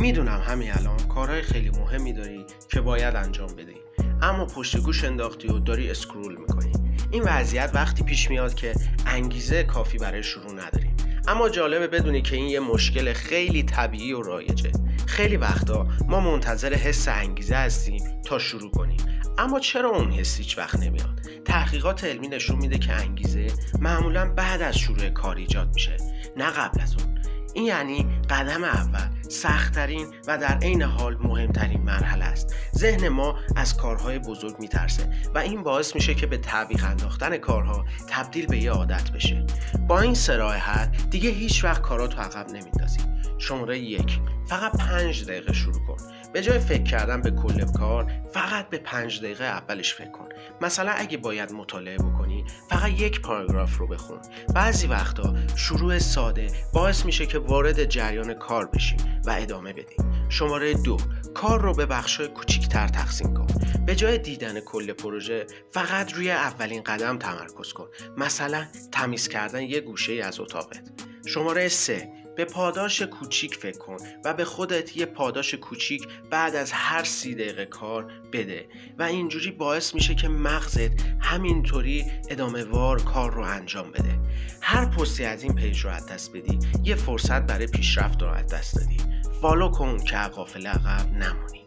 میدونم همین الان کارهای خیلی مهمی داری که باید انجام بدی، اما پشت گوش انداختی و داری اسکرول میکنی. این وضعیت وقتی پیش میاد که انگیزه کافی برای شروع نداری. اما جالبه بدونی که این یه مشکل خیلی طبیعی و رایجه. خیلی وقتا ما منتظر حس انگیزه هستیم تا شروع کنیم، اما چرا اون حس هیچ وقت نمیاد؟ تحقیقات علمی نشون میده که انگیزه معمولا بعد از شروع کار ایجاد میشه، نه قبل از اون. این یعنی قدم اول، سخت‌ترین و در عین حال مهمترین مرحله است. ذهن ما از کارهای بزرگ میترسه و این باعث میشه که به تعویق انداختن کارها تبدیل به یه عادت بشه. با این سه راه حل دیگه هیچ وقت کاراتو عقب نمیندازی. شماره 1، فقط 5 دقیقه شروع کن. به جای فکر کردن به کل کار، فقط به 5 دقیقه اولش فکر کن. مثلا اگه باید مطالعه بکنی، فقط یک پاراگراف رو بخون. بعضی وقتا شروع ساده باعث میشه که وارد جریان کار بشی و ادامه بدی. شماره 2، کار رو به بخش‌های کوچیک‌تر تقسیم کن. به جای دیدن کل پروژه، فقط روی اولین قدم تمرکز کن. مثلا تمیز کردن یه گوشه از اتاقت. شماره 3، به پاداش کوچیک فکر کن و به خودت یه پاداش کوچیک بعد از هر 30 دقیقه کار بده و اینجوری باعث میشه که مغزت همینطوری ادامه وار کار رو انجام بده. هر پستی از این پیج رو از دست بدی، یه فرصت برای پیشرفت رو از دست دادی. فالو کن که غافل عقب نمونی.